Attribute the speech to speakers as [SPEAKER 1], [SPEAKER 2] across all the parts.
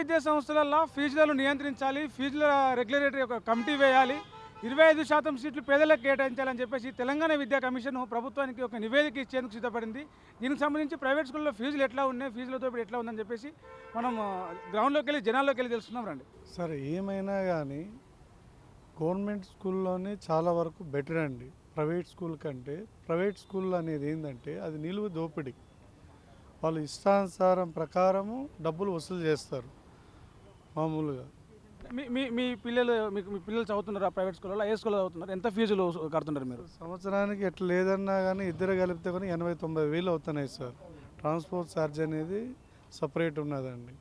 [SPEAKER 1] విద్యా సంస్థలలో ఫీజులను నియంత్రించాలి, ఫీజుల రెగ్యులేటరీ ఒక కమిటీ వేయాలి, 25% సీట్లు పేదలకు కేటాయించాలని చెప్పేసి తెలంగాణ విద్యా కమిషన్ ప్రభుత్వానికి ఒక నివేదిక ఇచ్చేందుకు సిద్ధపడింది. దీనికి సంబంధించి ప్రైవేట్ స్కూల్లో ఫీజులు ఎట్లా ఉన్నాయి, ఫీజులతో ఇప్పుడు ఎట్లా ఉందని చెప్పేసి మనం గ్రౌండ్లోకి వెళ్ళి జనాల్లోకి వెళ్ళి తెలుసుకుందాం రండి.
[SPEAKER 2] సరే, ఏమైనా కానీ గవర్నమెంట్ స్కూల్లోనే చాలా వరకు బెటర్ అండి ప్రైవేట్ స్కూల్ కంటే. ప్రైవేట్ స్కూల్ అనేది ఏంటంటే అది నిలువు దోపిడీ. వాళ్ళు ఇష్టానుసారం ప్రకారము డబ్బులు వసూలు చేస్తారు మామూలుగా.
[SPEAKER 1] మీ పిల్లలు మీ పిల్లలు చదువుతున్నారా ప్రైవేట్ స్కూల్లో? ఏ స్కూల్లో చదువుతున్నారు? ఎంత ఫీజులు కడుతున్నారు మీరు?
[SPEAKER 2] సంవత్సరానికి ఎట్లా లేదన్నా కానీ ఇద్దరు కలిపితే కానీ 80-90 వేలు అవుతున్నాయి సార్. ట్రాన్స్పోర్ట్ ఛార్జ్ అనేది సపరేట్ ఉన్నదండి.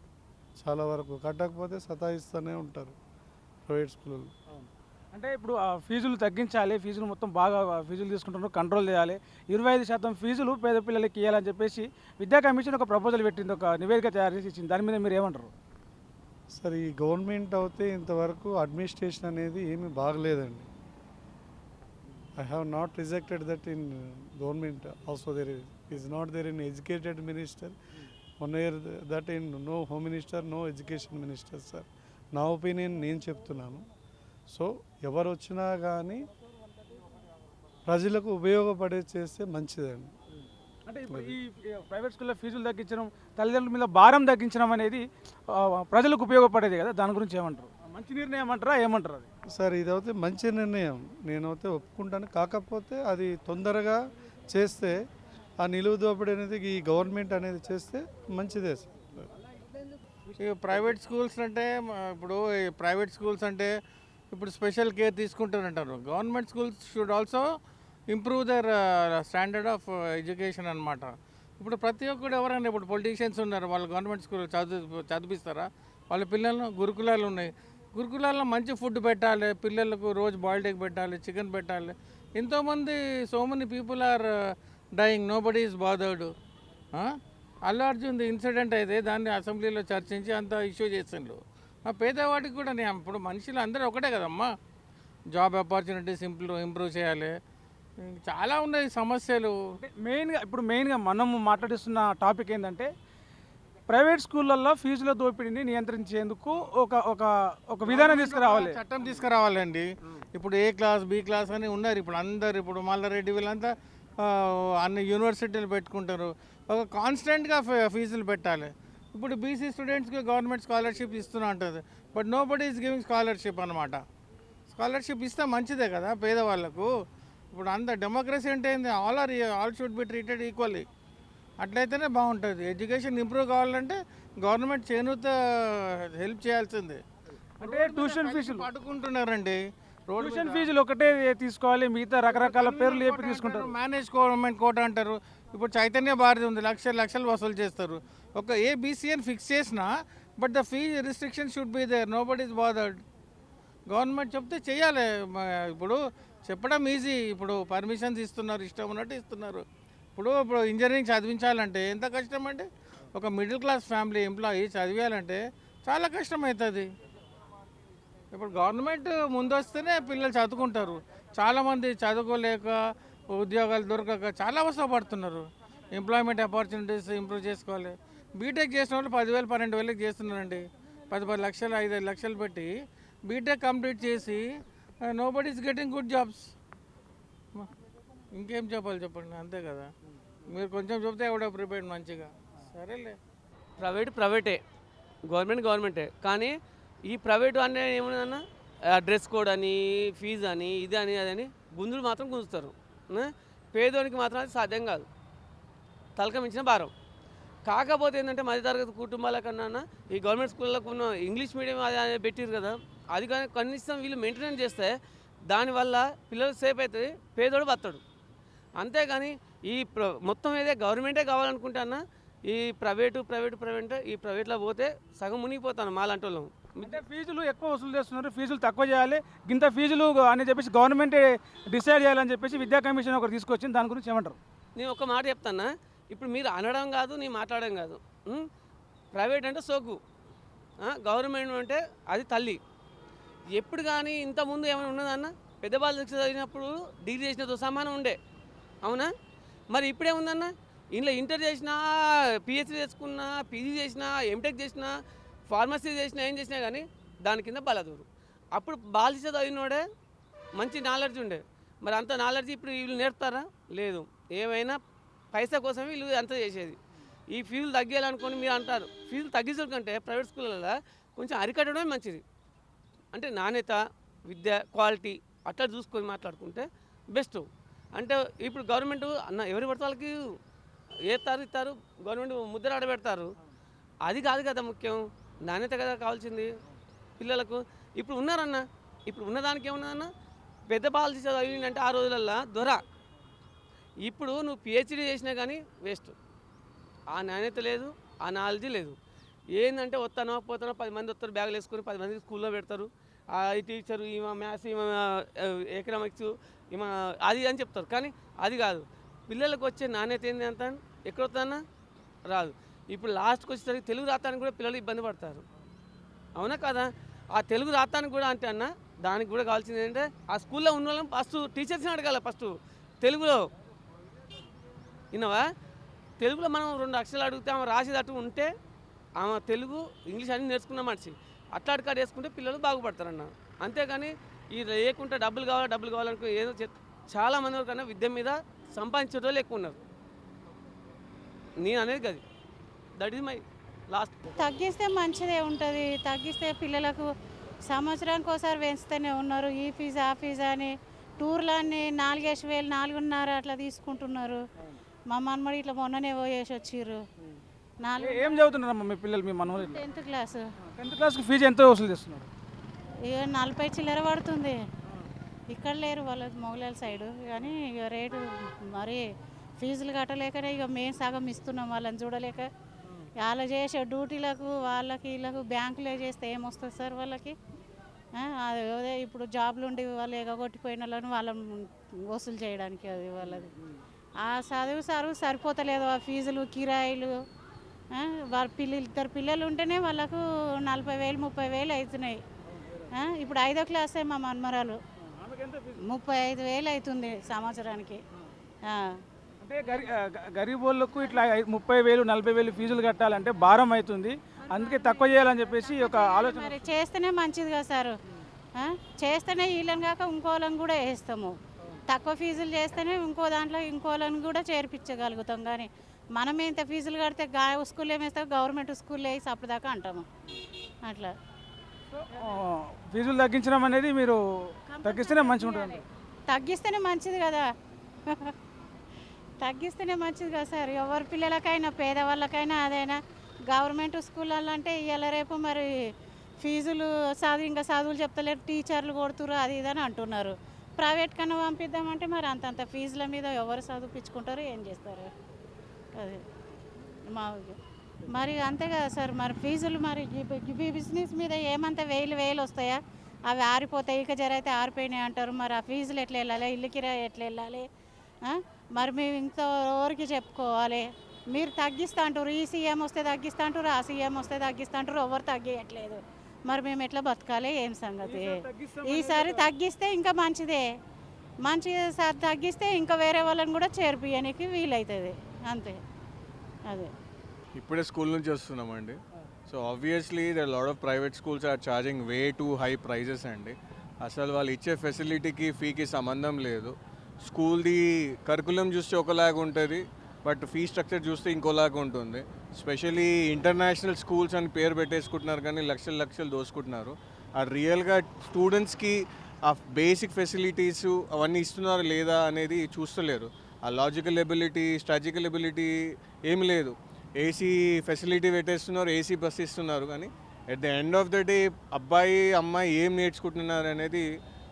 [SPEAKER 2] చాలా వరకు కట్టకపోతే సతాయిస్తూనే ఉంటారు ప్రైవేట్ స్కూళ్ళు.
[SPEAKER 1] అంటే ఇప్పుడు ఆ ఫీజులు తగ్గించాలి, ఫీజులు మొత్తం బాగా ఫీజులు తీసుకుంటున్నారు, కంట్రోల్ చేయాలి, 25% ఫీజులు పేద పిల్లలకి ఇవ్వాలని చెప్పేసి విద్యా కమిషన్ ఒక ప్రపోజల్ పెట్టింది, ఒక నివేదిక తయారు చేసి ఇచ్చింది. దాని మీద మీరు ఏమంటారు?
[SPEAKER 2] సరే, ఈ గవర్నమెంట్ అయితే ఇంతవరకు అడ్మినిస్ట్రేషన్ అనేది ఏమీ బాగలేదండి. I have not rejected that in government also. There is not there in educated minister, 1 year that in no home minister, no education minister sir. నా ఒపీనియన్ నేను చెప్తున్నాను. సో ఎవరు వచ్చినా కానీ ప్రజలకు ఉపయోగపడే చేస్తే మంచిదండి.
[SPEAKER 1] అంటే ఇప్పుడు ఈ ప్రైవేట్ స్కూల్లో ఫీజులు తగ్గించడం, తల్లిదండ్రుల మీద భారం తగ్గించడం అనేది ప్రజలకు ఉపయోగపడేది కదా, దాని గురించి ఏమంటారు? మంచి నిర్ణయం అంటారా, ఏమంటారు అది?
[SPEAKER 2] సార్, ఇదైతే మంచి నిర్ణయం, నేనైతే ఒప్పుకుంటాను. కాకపోతే అది తొందరగా చేస్తే ఆ నిలువు దోపిడీ అనేది ఈ గవర్నమెంట్ అనేది చేస్తే మంచిదే సార్.
[SPEAKER 3] ప్రైవేట్ స్కూల్స్ అంటే ప్రైవేట్ స్కూల్స్ అంటే ఇప్పుడు స్పెషల్ కేర్ తీసుకుంటారంటారు. Government schools should also improve their standard of education అనమాట. ఇప్పుడు ప్రతి ఒక్కరు ఎవరైనా ఇప్పుడు పొలిటీషియన్స్ ఉన్నారు, వాళ్ళు గవర్నమెంట్ స్కూల్ చదివిస్తారా? వాళ్ళ పిల్లలను గురుకులాలు ఉన్నాయి, గురుకులాల్లో మంచి ఫుడ్ పెట్టాలి, పిల్లలకు రోజు బాయిల్డ్ ఎగ్ పెట్టాలి, చికెన్ పెట్టాలి. ఎంతోమంది so many people are dying, nobody is bothered. Allu Arjun incident అయితే దాన్ని అసెంబ్లీలో చర్చించి అంత ఇష్యూ చేసిండ్రు. పేదవాడికి కూడా ఇప్పుడు మనుషులు అందరూ ఒకటే కదమ్మా. జాబ్ ఆపర్చునిటీస్ ఇంప్రూవ్ చేయాలి, చాలా ఉన్నాయి సమస్యలు.
[SPEAKER 1] మెయిన్గా మనం మాట్లాడిస్తున్న టాపిక్ ఏంటంటే ప్రైవేట్ స్కూళ్ళల్లో ఫీజుల దోపిడీని నియంత్రించేందుకు ఒక ఒక ఒక విధానం తీసుకురావాలి,
[SPEAKER 3] చట్టం తీసుకురావాలండి. ఇప్పుడు ఏ క్లాస్ బి క్లాస్ అని ఉన్నారు ఇప్పుడు అందరు. ఇప్పుడు మల్లారెడ్డి వీళ్ళంతా అన్ని యూనివర్సిటీలు పెట్టుకుంటారు. ఒక కాన్స్టెంట్గా ఫీజులు పెట్టాలి. ఇప్పుడు బీసీ స్టూడెంట్స్కి గవర్నమెంట్ స్కాలర్షిప్ ఇస్తున్నా ఉంటుంది, but nobody is giving scholarship అనమాట. స్కాలర్షిప్ ఇస్తే మంచిదే కదా పేదవాళ్ళకు. ఇప్పుడు అంత డెమోక్రసీ అంటే ఏంది? All should be treated equally. అట్లయితేనే బాగుంటుంది. ఎడ్యుకేషన్ ఇంప్రూవ్ కావాలంటే గవర్నమెంట్ చేనుత హెల్ప్ చేయాల్సిందే.
[SPEAKER 1] అంటే ట్యూషన్ ఫీజులు
[SPEAKER 3] పట్టుకుంటున్నారండి.
[SPEAKER 1] ట్యూషన్ ఫీజులు ఒకటే తీసుకోవాలి, మిగతా రకరకాల పేర్లు చెప్పి తీసుకుంటారు.
[SPEAKER 3] మేనేజ్ గవర్నమెంట్ కోట అంటారు. ఇప్పుడు చైతన్య భారతి ఉంది, లక్షలు వసూలు చేస్తారు. ఒక ఏబీసీ అని ఫిక్స్ చేసినా but the fee restriction should be there, nobody is bothered. Government చెప్తే చేయాలి. ఇప్పుడు చెప్పడం ఈజీ, ఇప్పుడు పర్మిషన్స్ ఇస్తున్నారు, ఇష్టం ఉన్నట్టు ఇస్తున్నారు. ఇప్పుడు ఇంజనీరింగ్ చదివించాలంటే ఎంత కష్టం అండి. ఒక మిడిల్ క్లాస్ ఫ్యామిలీ ఎంప్లాయీ చదివేయాలంటే చాలా కష్టం అవుతుంది. ఇప్పుడు గవర్నమెంట్ ముందు వస్తేనే పిల్లలు చదువుకుంటారు. చాలామంది చదువుకోలేక ఉద్యోగాలు దొరకక చాలా అవసరపడుతున్నారు. ఎంప్లాయ్మెంట్ ఆపర్చునిటీస్ ఇంప్రూవ్ చేసుకోవాలి. బీటెక్ చేసిన వాళ్ళు 10,000 12,000 చేస్తున్నారండి. 10 లక్షలు 5 లక్షలు పెట్టి బీటెక్ కంప్లీట్ చేసి nobody is getting good jobs. ఇంకేం చెప్పాలి చెప్పండి, అంతే కదా. మీరు కొంచెం చెప్తే ఎవడో ప్రిపేర్డ్ మంచిగా. సరేలే,
[SPEAKER 4] ప్రైవేటే, గవర్నమెంటే. కానీ ఈ ప్రైవేటు అంటే ఏమన్నా డ్రెస్ కోడ్ అని, ఫీజు అని, ఇది అని అదని గుంజులు మాత్రం గుంజుతారు. పేదోనికి మాత్రం అది సాధ్యం కాదు, తలక మించిన భారం. కాకపోతే ఏంటంటే మధ్యతరగతి కుటుంబాల కన్నా ఈ గవర్నమెంట్ స్కూళ్ళకు ఉన్న ఇంగ్లీష్ మీడియం అది పెట్టిరు కదా, అది కానీ కనీసం వీళ్ళు మెయింటెనెన్స్ చేస్తే దానివల్ల పిల్లలు సేఫ్ అవుతుంది, పేదోడు బతాడు. అంతేగాని ఈ మొత్తం ఏదే గవర్నమెంటే కావాలనుకుంటానా ఈ ప్రైవేటు ఈ ప్రైవేట్లో పోతే సగం మునిగిపోతాను మాలాంటి వాళ్ళం.
[SPEAKER 1] అంటే ఫీజులు ఎక్కువ వసూలు చేస్తున్నారు, ఫీజులు తక్కువ చేయాలి, ఇంత ఫీజులు అని చెప్పేసి గవర్నమెంటే డిసైడ్ చేయాలని చెప్పేసి విద్యా కమిషన్ ఒకటి తీసుకొచ్చింది. దాని గురించి ఏమంటారు?
[SPEAKER 4] నేను ఒక మాట చెప్తానా, ఇప్పుడు మీరు అనడం కాదు, నేను మాట్లాడడం కాదు. ప్రైవేట్ అంటే సోకు, గవర్నమెంట్ అంటే అది తల్లి. ఎప్పుడు కానీ ఇంతకుముందు ఏమైనా ఉన్నదన్న పెద్దవాళ్ళు శిక్ష చదివినప్పుడు డిగ్రీ చేసినతో సమానం ఉండే, అవునా? మరి ఇప్పుడేముందన్న, ఇంట్లో ఇంటర్ చేసినా, పిహెచ్డీ చేసుకున్నా, పీజీ చేసినా, ఎంటెక్ చేసినా ఫార్మసీ చేసినా ఏం చేసినా కానీ దాని కింద బలదూరు. అప్పుడు బాలిస చదివినోడే మంచి నాలెడ్జ్ ఉండే. మరి అంత నాలెడ్జ్ ఇప్పుడు వీళ్ళు నేర్పుతారా? లేదు. ఏమైనా పైసా కోసమే వీళ్ళు అంత చేసేది. ఈ ఫీజులు తగ్గాలనుకొని మీరు అంటారు. ఫీజులు తగ్గించడం కంటే ప్రైవేట్ స్కూళ్ళలో కొంచెం అరికట్టడమే మంచిది. అంటే నాణ్యత, విద్య, క్వాలిటీ అట్లా చూసుకొని మాట్లాడుకుంటే బెస్ట్. అంటే ఇప్పుడు గవర్నమెంట్ అన్న ఎవరి పడితే వాళ్ళకి ఇస్తారు, గవర్నమెంట్ ముద్ర ఆడబెడతారు. అది కాదు కదా ముఖ్యం, నాణ్యత కదా కావాల్సింది పిల్లలకు. ఇప్పుడు ఉన్నారన్న, ఇప్పుడు ఉన్నదానికి ఏమున్నదన్న, పెద్ద పాలసీ చదివిందంటే ఆ రోజులల్లో దొర. ఇప్పుడు నువ్వు పిహెచ్డీ చేసినా కానీ వేస్ట్. ఆ నాణ్యత లేదు, ఆ నాలెడ్జ్ లేదు. ఏంటంటే వస్తానో పోతానో 10 మంది వస్తారు, బ్యాగులు వేసుకొని 10 మంది స్కూల్లో పెడతారు. ఈ టీచరు ఈమె మ్యాథ్స్, ఈమె ఎకనామిక్స్, ఈమె అది అని చెప్తారు. కానీ అది కాదు. పిల్లలకు వచ్చే నాణ్యత ఏంటి అంత ఎక్కడ వస్తుందన్నా రాదు. ఇప్పుడు లాస్ట్కి వచ్చేసరికి తెలుగు రాతానికి కూడా పిల్లలు ఇబ్బంది పడతారు. అవునా కదా? ఆ తెలుగు రాతానికి కూడా అంటే అన్న దానికి కూడా కావాల్సింది ఏంటంటే ఆ స్కూల్లో ఉన్న వాళ్ళని ఫస్ట్ టీచర్స్ని అడగాలి. ఫస్ట్ తెలుగులో విన్నావా? తెలుగులో మనం 2 అక్షరాలు అడిగితే ఆమె రాసేటట్టు ఉంటే ఆమె తెలుగు ఇంగ్లీష్ అన్నీ నేర్చుకున్న మనిషి అట్లా అడికాడు వేసుకుంటే పిల్లలు బాగుపడతారన్న. అంతేగాని ఈ లేకుంటే డబ్బులు కావాలనుకో ఏదో చాలామంది వరకన్నా విద్య మీద సంపాదించేటోళ్ళు ఎక్కువ ఉన్నారు. నేను అనేది అది. That is my last.
[SPEAKER 5] తగ్గిస్తే మంచిదే ఉంటుంది. తగ్గిస్తే పిల్లలకు సంవత్సరానికి ఒకసారి పెంచుతూనే ఉన్నారు. ఈ ఫీజు ఆ ఫీజు అని టూర్లన్నీ 4,000 4,500 అట్లా తీసుకుంటున్నారు. మా మనమడి ఇట్లా మొన్ననే పోయేసి వచ్చిర్రు.
[SPEAKER 1] ఏం చదువుతున్నారమ్మా మీ పిల్లలు, మీ మనవలు?
[SPEAKER 5] 10th class.
[SPEAKER 1] 10th క్లాస్కి ఫీజు ఎంత వసూలు చేస్తున్నారు?
[SPEAKER 5] ఇక 40 చిల్లర పడుతుంది. ఇక్కడ లేరు వాళ్ళ మొగలాల సైడు, కానీ ఇక రేటు మరి ఫీజులు కట్టలేకనే ఇక మేము సగం ఇస్తున్నాం వాళ్ళని చూడలేక. వాళ్ళు చేసే డ్యూటీలకు వాళ్ళకి వీళ్ళకు బ్యాంకులో చేస్తే ఏమొస్తుంది సార్ వాళ్ళకి? అదే ఇప్పుడు జాబ్లు ఉండి వాళ్ళు ఎగగొట్టిపోయిన వాళ్ళని వాళ్ళని వసూలు చేయడానికి అది వాళ్ళది. ఆ చదువు సరిపోతలేదు. ఆ ఫీజులు, కిరాయిలు, వాళ్ళ ఇద్దరు పిల్లలు ఉంటేనే వాళ్ళకు 40,000 30,000 అవుతున్నాయి. ఇప్పుడు 5వ క్లాసే మా మన్మరాలు 35,000 అవుతుంది సంవత్సరానికి.
[SPEAKER 1] అంటే గరీబ్ వాళ్ళకు ఇట్లా 30,000 40,000 ఫీజులు కట్టాలంటే భారం అవుతుంది. అందుకే తక్కువ చేయాలని చెప్పేసి ఒక ఆలోచన.
[SPEAKER 5] మరి చేస్తేనే మంచిది కదా సార్. చేస్తేనే వీళ్ళని కాక ఇంకోళ్ళని కూడా వేస్తాము. తక్కువ ఫీజులు చేస్తేనే ఇంకో దాంట్లో ఇంకోళ్ళని కూడా చేర్పించగలుగుతాం. కానీ మనం ఎంత ఫీజులు కడితే స్కూల్లో ఏమేస్తాం, గవర్నమెంట్ స్కూల్లో వేసి అప్పటిదాకా అంటాము. అట్లా
[SPEAKER 1] ఫీజులు తగ్గించడం అనేది మీరు తగ్గిస్తేనే మంచిగా ఉంటుంది.
[SPEAKER 5] తగ్గిస్తేనే మంచిది కదా. తగ్గిస్తేనే మంచిది కదా సార్. ఎవరి పిల్లలకైనా పేదవాళ్ళకైనా అదైనా గవర్నమెంట్ స్కూళ్ళల్లో అంటే ఇవాళ రేపు మరి ఫీజులు ఇంకా చదువులు చెప్తలేరు, టీచర్లు కొడుతురు అది ఇదని అంటున్నారు. ప్రైవేట్ కన్నా పంపిద్దామంటే మరి అంతంత ఫీజుల మీద ఎవరు చదివించుకుంటారు, ఏం చేస్తారు? అది మరి అంతే కదా సార్. మరి ఫీజులు మరి బిజినెస్ మీద ఏమంత 1,000 వస్తాయా? అవి ఆరిపోతాయి. ఇక జరైతే ఆరిపోయినాయి అంటారు. మరి ఆ ఫీజులు ఎట్లా వెళ్ళాలి? ఇల్లు కిరాయి ఎట్లా వెళ్ళాలి? మరి మేము ఇంత ఎవరికి చెప్పుకోవాలి? మీరు తగ్గిస్తా అంటారు, ఈ సీఎం వస్తే తగ్గిస్తా అంటారు, ఆ సీఎం వస్తే తగ్గిస్తా అంటారు, ఎవరు తగ్గియట్లేదు. మరి మేము ఎట్లా బతకాలి? ఏం సంగతి? ఈసారి తగ్గిస్తే ఇంకా మంచిదే. సార్ తగ్గిస్తే ఇంకా వేరే వాళ్ళని కూడా చేర్పియడానికి వీలవుతుంది. అంతే. అదే
[SPEAKER 6] ఇప్పుడే స్కూల్ నుంచి వస్తున్నామండి. So obviously the lot of private schools are charging way too high prices అండి. అసలు వాళ్ళు ఇచ్చే ఫెసిలిటీకి ఫీకి సంబంధం లేదు. స్కూల్ది కరికులం చూస్తే ఒకలాగా ఉంటుంది, బట్ ఫీ స్ట్రక్చర్ చూస్తే ఇంకోలాగా ఉంటుంది. స్పెషలీ ఇంటర్నేషనల్ స్కూల్స్ అని పేరు పెట్టేసుకుంటున్నారు, కానీ లక్షలు దోసుకుంటున్నారు. ఆ రియల్గా స్టూడెంట్స్కి ఆ బేసిక్ ఫెసిలిటీస్ అవన్నీ ఇస్తున్నారు లేదా అనేది చూస్తలేరు. ఆ లాజికల్ ఎబిలిటీ, స్ట్రాటజికల్ ఎబిలిటీ ఏమి లేదు. ఏసీ ఫెసిలిటీ పెట్టేస్తున్నారు, ఏసీ బస్ ఇస్తున్నారు, కానీ at the end of the day అబ్బాయి అమ్మాయి ఏం నేర్చుకుంటున్నారు అనేది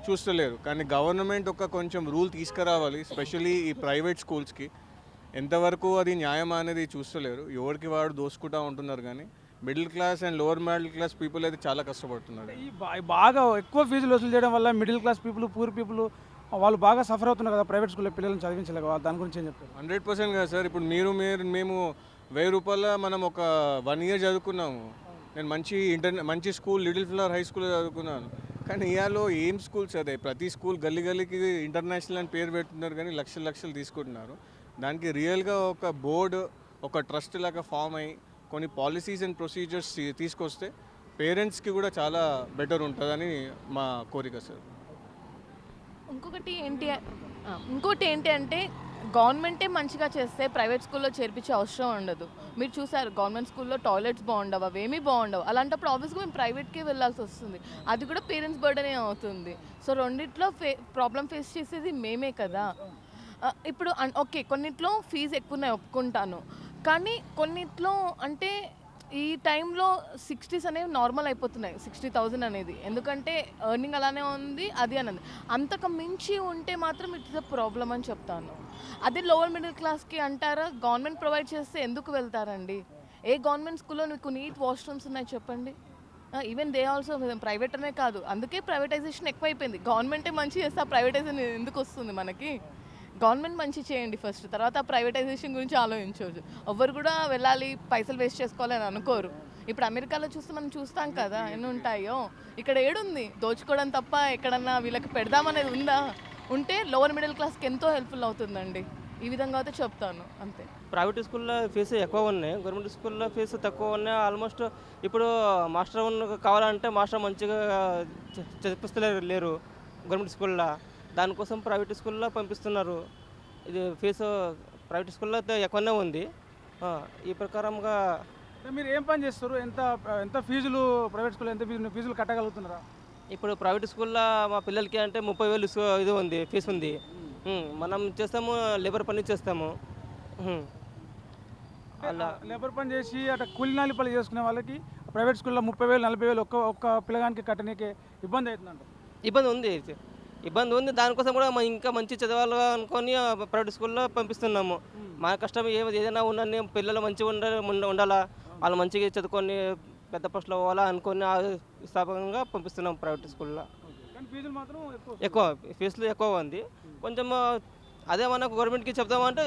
[SPEAKER 6] చూస్తలేరు. కానీ గవర్నమెంట్ ఒక కొంచెం రూల్ తీసుకురావాలి, స్పెషలీ ఈ ప్రైవేట్ స్కూల్స్కి. ఎంతవరకు అది న్యాయం అనేది చూస్తలేరు. ఎవరికి వాడు దోసుకుంటూ ఉంటున్నారు. కానీ middle class and lower middle class people అయితే చాలా కష్టపడుతున్నారు.
[SPEAKER 1] ఈ బాగా ఎక్కువ ఫీజులు వసూలు చేయడం వల్ల middle class people, poor people వాళ్ళు బాగా సఫర్ అవుతున్నారు కదా ప్రైవేట్ స్కూల్లో పిల్లల్ని చదివించలేక. దాని గురించి ఏం చెప్తారు?
[SPEAKER 6] 100% కదా సార్. ఇప్పుడు మేము 1,000 రూపాయల మనం ఒక 1 year చదువుకున్నాము. నేను మంచి స్కూల్ లిటిల్ ఫ్లవర్ హై స్కూల్లో చదువుకున్నాను. కానీ ఇయాలో ఏం స్కూల్స్ అదే, ప్రతి స్కూల్ గల్లీకి ఇంటర్నేషనల్ అని పేరు పెడుతున్నారు, కానీ లక్షలు తీసుకుంటున్నారు. దానికి రియల్గా ఒక బోర్డు, ఒక ట్రస్ట్ లాగా ఫామ్ అయ్యి కొన్ని పాలసీస్ అండ్ ప్రొసీజర్స్ తీసుకొస్తే పేరెంట్స్కి కూడా చాలా బెటర్ ఉంటుందని మా కోరిక సార్.
[SPEAKER 7] ఇంకోటి ఏంటి అంటే గవర్నమెంటే మంచిగా చేస్తే ప్రైవేట్ స్కూల్లో చేర్పించే అవసరం ఉండదు. మీరు చూసారు గవర్నమెంట్ స్కూల్లో టాయిలెట్స్ బాగుండవు, అవేమీ బాగుండవు. అలాంటప్పుడు ఆబ్వియస్గా మేము ప్రైవేట్కే వెళ్ళాల్సి వస్తుంది. అది కూడా పేరెంట్స్ బర్డనే అవుతుంది. సో రెండిట్లో ప్రాబ్లం ఫేస్ చేసేది మేమే కదా. ఇప్పుడు ఓకే, కొన్నిట్లో ఫీజు ఎక్కువనే ఒప్పుకుంటాను, కానీ కొన్నిట్లో అంటే ఈ టైంలో 60s అనేవి నార్మల్ అయిపోతున్నాయి. 60,000 అనేది ఎందుకంటే ఎర్నింగ్ అలానే ఉంది, అది అన్నది అంతకు మించి ఉంటే మాత్రం ఇట్ ఇస్ అ ప్రాబ్లం అని చెప్తాను. అదే లోవర్ మిడిల్ క్లాస్కి అంటారా, గవర్నమెంట్ ప్రొవైడ్ చేస్తే ఎందుకు వెళ్తారండి? ఏ గవర్నమెంట్ స్కూల్లో మీకు నీట్ వాష్రూమ్స్ ఉన్నాయి చెప్పండి? ఈవెన్ దే ఆల్సో ప్రైవేట్ అనే కాదు, అందుకే ప్రైవేటైజేషన్ ఎక్కువైపోయింది. గవర్నమెంటే మంచి చేస్తే ఆ ప్రైవేటైజేషన్ ఎందుకు వస్తుంది మనకి? గవర్నమెంట్ మంచి చేయండి ఫస్ట్, తర్వాత ప్రైవేటైజేషన్ గురించి ఆలోచించవచ్చు. ఎవ్వరు కూడా వెళ్ళాలి పైసలు వేస్ట్ చేసుకోవాలని అనుకోరు. ఇప్పుడు అమెరికాలో చూస్తే మనం చూస్తాం కదా ఎన్ని ఉంటాయో. ఇక్కడ ఏడుంది దోచుకోవడం తప్ప ఎక్కడన్నా వీళ్ళకి పెడదామనేది ఉందా? ఉంటే లోవర్ మిడిల్ క్లాస్కి ఎంతో హెల్ప్ఫుల్ అవుతుందండి. ఈ విధంగా అయితే చెప్తాను అంతే.
[SPEAKER 8] ప్రైవేట్ స్కూల్లో ఫీజు ఎక్కువ ఉన్నాయి, గవర్నమెంట్ స్కూల్లో ఫీజు తక్కువ ఉన్నాయి. ఆల్మోస్ట్ ఇప్పుడు మాస్టర్ కావాలంటే మాస్టర్ మంచిగా చదివిస్తలేరు గవర్నమెంట్ స్కూల్లో. దానికోసం ప్రైవేట్ స్కూల్లో పంపిస్తున్నారు. ఇది ఫీజు ప్రైవేట్ స్కూల్లో ఎక్కువనే ఉంది. ఈ ప్రకారంగా
[SPEAKER 1] మీరు ఏం పని చేస్తారు? ఎంత ఎంత ఫీజులు ప్రైవేట్ స్కూల్లో ఎంత ఫీజులు కట్టగలుగుతున్నారా?
[SPEAKER 8] ఇప్పుడు ప్రైవేట్ స్కూల్లో మా పిల్లలకి అంటే 30,000 ఇది ఉంది, ఫీజు ఉంది. మనం చేస్తాము లేబర్ పని చేస్తాము.
[SPEAKER 1] అలా లేబర్ పని చేసి అట్లా కూలినాలి పని చేసుకునే వాళ్ళకి ప్రైవేట్ స్కూల్లో 30,000 40,000 ఒక్క పిల్లగానికి కట్టనీకే ఇబ్బంది అవుతుందంట.
[SPEAKER 8] ఇబ్బంది ఉంది. దానికోసం కూడా ఇంకా మంచి చదవాలి అనుకొని ప్రైవేట్ స్కూల్లో పంపిస్తున్నాము. మా కష్టం ఏదైనా ఉన్నది, పిల్లలు మంచిగా ఉండాలా, వాళ్ళు మంచిగా చదువుకొని పెద్ద పోస్టులో పోవాలా అనుకొని స్థాపకంగా పంపిస్తున్నాం ప్రైవేట్ స్కూల్లో.
[SPEAKER 1] ఫీజులు మాత్రం
[SPEAKER 8] ఫీజులు ఎక్కువ ఉంది. కొంచెం అదే మనకు గవర్నమెంట్కి చెప్తామంటే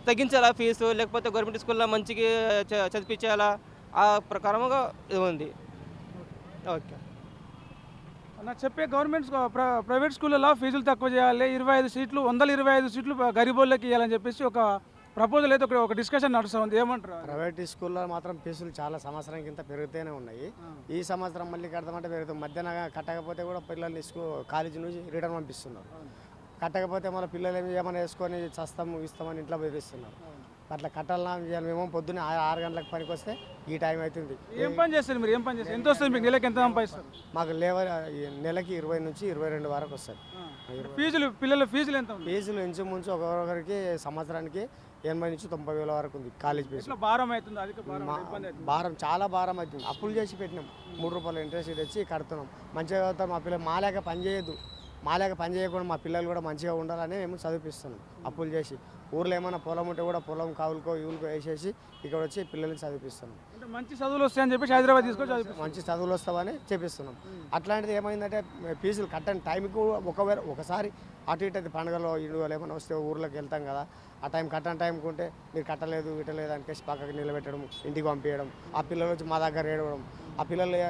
[SPEAKER 8] తగ్గించాలా ఫీజు, లేకపోతే గవర్నమెంట్ స్కూల్లో మంచిగా చదివించాలా, ఆ ప్రకారంగా ఇది ఉంది. ఓకే
[SPEAKER 1] నాకు చెప్పే గవర్నమెంట్ ప్రైవేట్ స్కూళ్ళలో ఫీజులు తక్కువ చేయాలి, 25 సీట్లు 125 సీట్లు గరీబోళ్ళకి ఇవ్వాలని చెప్పేసి ఒక ప్రపోజల్ అయితే ఒక డిస్కషన్ నడుస్తుంది. ఏమంటారు?
[SPEAKER 9] ప్రైవేట్ స్కూల్లో మాత్రం ఫీజులు చాలా సంవత్సరం కింద పెరుగుతూనే ఉన్నాయి. ఈ సంవత్సరం మళ్ళీ కడతామంటే పెరుగుతుంది. మధ్యాహ్నం కట్టకపోతే కూడా పిల్లల్ని కాలేజీ నుంచి రిటర్న్ పంపిస్తున్నారు. కట్టకపోతే మన పిల్లలు ఏమైనా వేసుకొని ఇస్తామని ఇంట్లో బెదిరిస్తున్నారు. అట్లా కట్టాలన్నా చేయాలి. మేము పొద్దున్నే 6 గంటలకు పనికి వస్తే ఈ టైం అవుతుంది.
[SPEAKER 1] ఏం పని చేస్తారు మీరు? ఏం పని చేస్తారు? ఎంత వస్తుంది మీకు? నెలకి ఎంత సంపాదిస్తారు?
[SPEAKER 9] మాకు నెలకి 20 నుంచి 22 వరకు వస్తుంది.
[SPEAKER 1] ఫీజులు పిల్లల ఫీజులు ఎంత?
[SPEAKER 9] ఫీజులు ఇంచుమించు ఒక్కొక్కరికి సంవత్సరానికి 80 నుంచి 90 వేల వరకు ఉంది కాలేజ్ ఫీజు.
[SPEAKER 1] భారం అవుతుంది, అధిక భారం.
[SPEAKER 9] భారం చాలా భారం అవుతుంది. అప్పులు చేసి పెట్టినాం, 3 రూపాయలు ఇంట్రెస్ట్ తెచ్చి కడుతున్నాం. మంచిగా చదువుతారు మా పిల్లలు. మాలేక పని చేయొద్దు, మాలేక పని చేయకుండా మా పిల్లలు కూడా మంచిగా ఉండాలని మేము చదివిస్తున్నాం అప్పులు చేసి. ఊర్లో ఏమైనా పొలం ఉంటే కూడా పొలం కావులకో ఇవులకో వేసేసి ఇక్కడ వచ్చి పిల్లల్ని చదివిస్తున్నాం.
[SPEAKER 1] మంచి చదువులు వస్తాయని చెప్పి హైదరాబాద్ తీసుకొని
[SPEAKER 9] మంచి చదువులు వస్తామని చెప్పిస్తున్నాం. అట్లాంటిది ఏమైందంటే ఫీజులు కట్టని టైంకి ఒకసారి అటు ఇటు పండుగలో ఇండుగలు ఏమైనా వస్తే ఊర్లోకి వెళ్తాం కదా, ఆ టైం కట్టని టైంకి ఉంటే మీరు కట్టలేదు ఇటలేదు అనికేసి పక్కకి నిలబెట్టడం, ఇంటికి పంపించడం, ఆ పిల్లలు వచ్చి మా దగ్గర ఏడవడం. ఆ పిల్లలు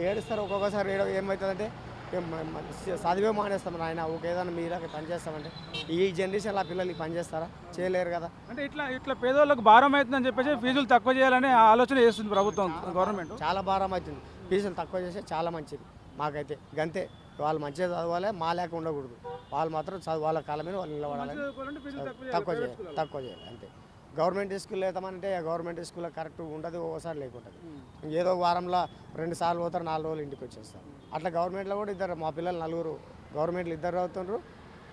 [SPEAKER 9] ఏడుస్తారు. ఒక్కొక్కసారి ఏమవుతుందంటే చదివే మానేస్తాం నాయన, ఏదైనా మీరే పని చేస్తామంటే ఈ జనరేషన్లో ఆ పిల్లలకి పని చేస్తారా? చేయలేరు కదా.
[SPEAKER 1] అంటే ఇట్లా పేదవాళ్ళకి భారం అవుతుందని చెప్పేసి ఫీజులు తక్కువ చేయాలనే ఆలోచన చేస్తుంది ప్రభుత్వం, గవర్నమెంట్.
[SPEAKER 9] చాలా భారం అవుతుంది. ఫీజులు తక్కువ చేస్తే చాలా మంచిది మాకైతే. గంతే, వాళ్ళు మంచిగా చదవాలి, మా లేక ఉండకూడదు. వాళ్ళు మాత్రం వాళ్ళ కాళ్ళ మీద వాళ్ళు నిలబడాలి. తక్కువ చేయాలి అంతే. గవర్నమెంట్ స్కూల్లో వేద్దామంటే గవర్నమెంట్ స్కూల్లో కరెక్ట్ ఉండదు, ఒకసారి లేకుంటుంది. ఏదో వారంలో 2 సార్లు పోతారు, 4 రోజులు ఇంటికి వచ్చేస్తారు. అట్లా గవర్నమెంట్లో కూడా ఇద్దరు, మా పిల్లలు 4 గవర్నమెంట్లో 2 చదువుతున్నారు,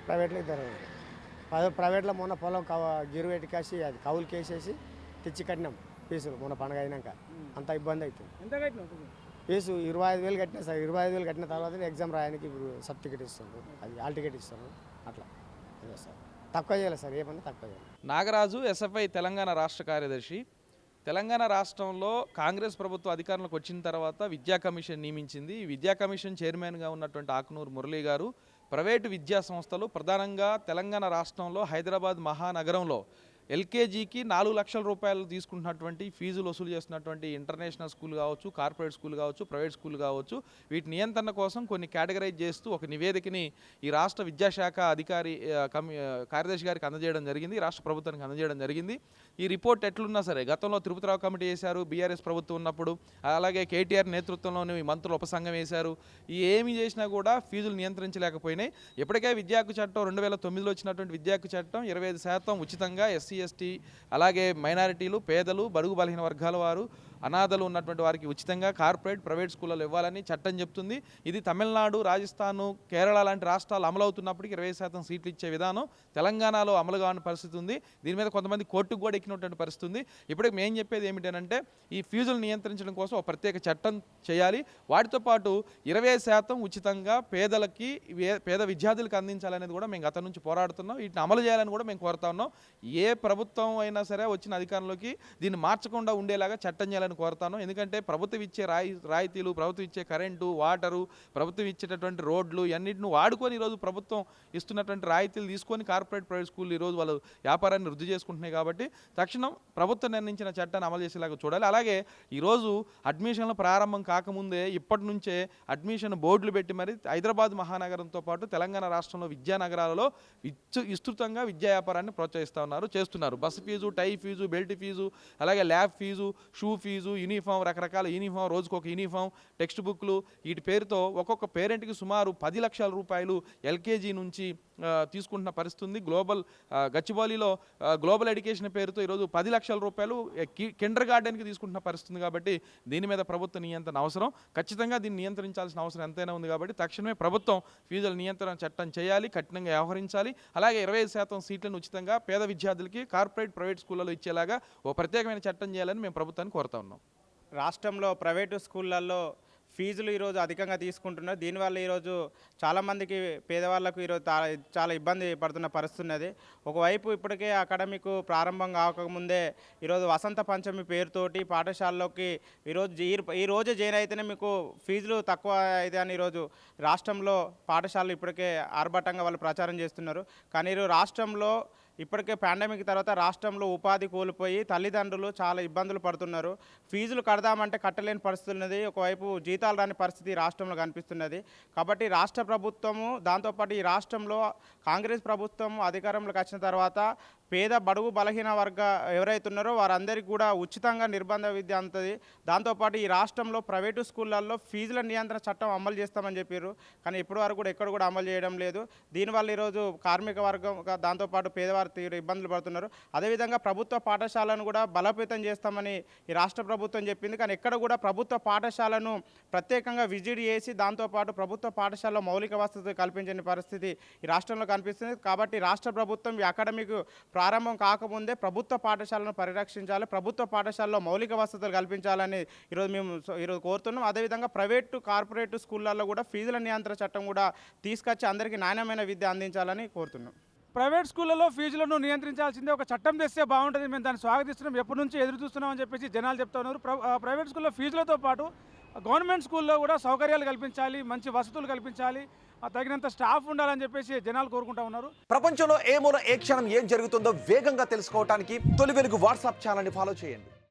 [SPEAKER 9] ప్రైవేట్లో 2 చదువుతున్నారు. ప్రైవేట్లో మొన్న పొలం గిరువు ఎట్టుకేసి అది కౌలుకి వేసేసి తెచ్చి కట్టినాం ఫీజులు మొన్న పండుగ అయినాక. అంత ఇబ్బంది అవుతుంది. ఫీజు 25,000 కట్టినా సార్. 25,000 కట్టిన తర్వాత ఎగ్జామ్ రాయడానికి సర్టిఫికేట్ ఇస్తున్నారు, అది హాల్ టికెట్ ఇస్తున్నారు. అట్లా అదే సార్, తక్కువ చేయాలి సార్, ఏమన్నా తక్కువ చేయాలి.
[SPEAKER 10] నాగరాజు, ఎస్ఎఫ్ఐ తెలంగాణ రాష్ట్ర కార్యదర్శి. తెలంగాణ రాష్ట్రంలో కాంగ్రెస్ ప్రభుత్వం అధికారంలోకి వచ్చిన తర్వాత విద్యా కమిషన్ నియమించింది. ఈ విద్యా కమిషన్ చైర్మన్గా ఉన్నటువంటి ఆకునూరు మురళీ గారు ప్రైవేటు విద్యా సంస్థలు, ప్రధానంగా తెలంగాణ రాష్ట్రంలో హైదరాబాద్ మహానగరంలో ఎల్కేజీకి 4 లక్షల రూపాయలు తీసుకుంటున్నటువంటి ఫీజులు వసూలు చేస్తున్నటువంటి ఇంటర్నేషనల్ స్కూల్ కావచ్చు, కార్పొరేట్ స్కూల్ కావచ్చు, ప్రైవేట్ స్కూల్ కావచ్చు, వీటి నియంత్రణ కోసం కొన్ని కేటగరైజ్ చేస్తూ ఒక నివేదికని ఈ రాష్ట్ర విద్యాశాఖ అధికారి కార్యదర్శి గారికి అందజేయడం జరిగింది, రాష్ట్ర ప్రభుత్వానికి అందజేయడం జరిగింది. ఈ రిపోర్ట్ ఎట్లున్నా సరే గతంలో తిరుపతిరావు కమిటీ చేశారు బీఆర్ఎస్ ప్రభుత్వం ఉన్నప్పుడు, అలాగే కేటీఆర్ నేతృత్వంలోని మంత్రులు ఉపసంఘం వేశారు. ఈ ఏమి చేసినా కూడా ఫీజులు నియంత్రించలేకపోయినాయి. ఇప్పటికే విద్యా హక్కు చట్టం 2009లో వచ్చినటువంటి విద్యా హక్కు చట్టం 25% ఉచితంగా ఎస్సీ ఎస్టీ అలాగే మైనారిటీలు, పేదలు, బడుగు బలహీన వర్గాల వారు, అనాథలు ఉన్నటువంటి వారికి ఉచితంగా కార్పొరేట్, ప్రైవేట్ స్కూళ్ళలో ఇవ్వాలని చట్టం చెప్తుంది. ఇది తమిళనాడు, రాజస్థాన్, కేరళ లాంటి రాష్ట్రాలు అమలవుతున్నప్పటికీ 20% సీట్లు ఇచ్చే విధానం తెలంగాణలో అమలు కాని పరిస్థితి ఉంది. దీని మీద కొంతమంది కోర్టుకు కూడా ఎక్కినటువంటి పరిస్థితి ఉంది. ఇప్పటికి మేము చెప్పేది ఏమిటంటే ఈ ఫీజులు నియంత్రించడం కోసం ఒక ప్రత్యేక చట్టం చేయాలి. వాటితో పాటు 20% ఉచితంగా పేదలకి, పేద విద్యార్థులకు అందించాలనేది కూడా మేము గతం నుంచి పోరాడుతున్నాం. వీటిని అమలు చేయాలని కూడా మేము కోరుతా ఉన్నాం. ఏ ప్రభుత్వం అయినా సరే వచ్చిన అధికారంలోకి దీన్ని మార్చకుండా ఉండేలాగా చట్టం చేయాలని కోరుతాను. ఎందుకంటే ప్రభుత్వం ఇచ్చే రాయితీలు, ప్రభుత్వం ఇచ్చే కరెంటు, వాటరు, ప్రభుత్వం ఇచ్చేటటువంటి రోడ్లు ఇవన్నిటిని వాడుకొని ఈరోజు ప్రభుత్వం ఇస్తున్నటువంటి రాయితీలు తీసుకొని కార్పొరేట్, ప్రైవేట్ స్కూల్ ఈరోజు వాళ్ళు వ్యాపారాన్ని వృద్ధి చేసుకుంటున్నాయి. కాబట్టి తక్షణం ప్రభుత్వం నిర్ణయించిన చట్టాన్ని అమలు చేసేలాగా చూడాలి. అలాగే ఈరోజు అడ్మిషన్లు ప్రారంభం కాకముందే ఇప్పటి నుంచే అడ్మిషన్ బోర్డులు పెట్టి మరి హైదరాబాద్ మహానగరంతో పాటు తెలంగాణ రాష్ట్రంలో విద్యానగరాలలో విస్తృతంగా విద్యా వ్యాపారాన్ని చేస్తున్నారు. Bus fee, tie fee, belt fee, అలాగే lab fee, shoe fee, uniform, రకరకాల యూనిఫామ్, రోజుకు ఒక యూనిఫామ్, టెక్స్ట్ బుక్లు, వీటి పేరుతో ఒక్కొక్క పేరెంట్కి సుమారు 10 లక్షల రూపాయలు ఎల్కేజీ నుంచి తీసుకుంటున్న పరిస్థితి ఉంది. గచ్చిబౌలిలో గ్లోబల్ ఎడ్యుకేషన్ పేరుతో ఈరోజు 10 లక్షల రూపాయలు కిండర్ గార్డెన్కి తీసుకుంటున్న పరిస్థితి. కాబట్టి దీని మీద ప్రభుత్వ నియంత్రణ అవసరం. ఖచ్చితంగా దీన్ని నియంత్రించాల్సిన అవసరం ఎంతైనా ఉంది. కాబట్టి తక్షణమే ప్రభుత్వం ఫీజుల నియంత్రణ చట్టం చేయాలి, కఠినంగా వ్యవహరించాలి. అలాగే 25% సీట్లను ఉచితంగా పేద విద్యార్థులకి కార్పొరేట్, ప్రైవేట్ స్కూళ్ళలో ఇచ్చేలాగా ఓ ప్రత్యేకమైన చట్టం చేయాలని మేము ప్రభుత్వాన్ని కోరుతా ఉన్నాం.
[SPEAKER 11] రాష్ట్రంలో ప్రైవేటు స్కూళ్ళల్లో ఫీజులు ఈరోజు అధికంగా తీసుకుంటున్నారు. దీనివల్ల ఈరోజు చాలామందికి పేదవాళ్ళకు ఈరోజు చాలా ఇబ్బంది పడుతున్న పరిస్థితి ఉన్నది. ఒకవైపు ఇప్పటికే అకాడమిక్ ప్రారంభం కాకముందే ఈరోజు వసంత పంచమి పేరుతోటి పాఠశాలలోకి ఈ రోజు జాయిన్ అయితేనే మీకు ఫీజులు తక్కువ అయితే అని ఈరోజు రాష్ట్రంలో పాఠశాలలు ఇప్పటికే ఆర్భాటంగా వాళ్ళు ప్రచారం చేస్తున్నారు. కానీ ఈరోజు రాష్ట్రంలో ఇప్పటికే పాండమిక్ తర్వాత రాష్ట్రంలో ఉపాధి కోల్పోయి తల్లిదండ్రులు చాలా ఇబ్బందులు పడుతున్నారు. ఫీజులు కడదామంటే కట్టలేని పరిస్థితి ఉన్నది. ఒకవైపు జీతాలు రాని పరిస్థితి రాష్ట్రంలో కనిపిస్తున్నది. కాబట్టి రాష్ట్ర ప్రభుత్వము, దాంతోపాటు ఈ రాష్ట్రంలో కాంగ్రెస్ ప్రభుత్వం అధికారంలోకి వచ్చిన తర్వాత పేద బడుగు బలహీన వర్గ ఎవరైతే ఉన్నారో వారందరికీ కూడా ఉచితంగా నిర్బంధ విద్య అందుతుంది. దాంతోపాటు ఈ రాష్ట్రంలో ప్రైవేటు స్కూళ్ళల్లో ఫీజుల నియంత్రణ చట్టం అమలు చేస్తామని చెప్పారు. కానీ ఇప్పటి వరకు కూడా ఎక్కడ కూడా అమలు చేయడం లేదు. దీనివల్ల ఈరోజు కార్మిక వర్గం, దాంతోపాటు పేదవారు తీవ్ర ఇబ్బందులు పడుతున్నారు. అదేవిధంగా ప్రభుత్వ పాఠశాలను కూడా బలోపేతం చేస్తామని ఈ రాష్ట్ర ప్రభుత్వం చెప్పింది. కానీ ఎక్కడ కూడా ప్రభుత్వ పాఠశాలను ప్రత్యేకంగా విజిట్ చేసి దాంతోపాటు ప్రభుత్వ పాఠశాలలో మౌలిక వసతులు కల్పించని పరిస్థితి ఈ రాష్ట్రంలో కనిపిస్తుంది. కాబట్టి రాష్ట్ర ప్రభుత్వం ఈ అకాడమిక్ ప్రారంభం కాకముందే ప్రభుత్వ పాఠశాలను పరిరక్షించాలి, ప్రభుత్వ పాఠశాలలో మౌలిక వసతులు కల్పించాలని ఈరోజు కోరుతున్నాం. అదేవిధంగా ప్రైవేటు, కార్పొరేట్ స్కూళ్ళల్లో కూడా ఫీజుల నియంత్రణ చట్టం కూడా తీసుకొచ్చి అందరికీ నాణ్యమైన విద్య అందించాలని కోరుతున్నాం.
[SPEAKER 1] ప్రైవేట్ స్కూళ్ళలో ఫీజులను నియంత్రించాల్సిందే ఒక చట్టం తెస్తే బాగుంటుంది, మేము దాన్ని స్వాగతిస్తున్నాం, ఎప్పటి నుంచి ఎదురు చూస్తున్నామని చెప్పేసి జనాలు చెప్తా ఉన్నారు. ప్రైవేట్ స్కూల్లో ఫీజులతో పాటు గవర్నమెంట్ స్కూల్లో కూడా సౌకర్యాలు కల్పించాలి, మంచి వసతులు కల్పించాలి, తగినంత స్టాఫ్ ఉండాలని చెప్పేసి జనాలు కోరుకుంటా ఉన్నారు.
[SPEAKER 12] ప్రపంచంలో ఏ మూల ఏ క్షణం ఏం జరుగుతుందో వేగంగా తెలుసుకోవడానికి తొలి వెలుగు వాట్సాప్ ఛానల్ని ఫాలో చేయండి.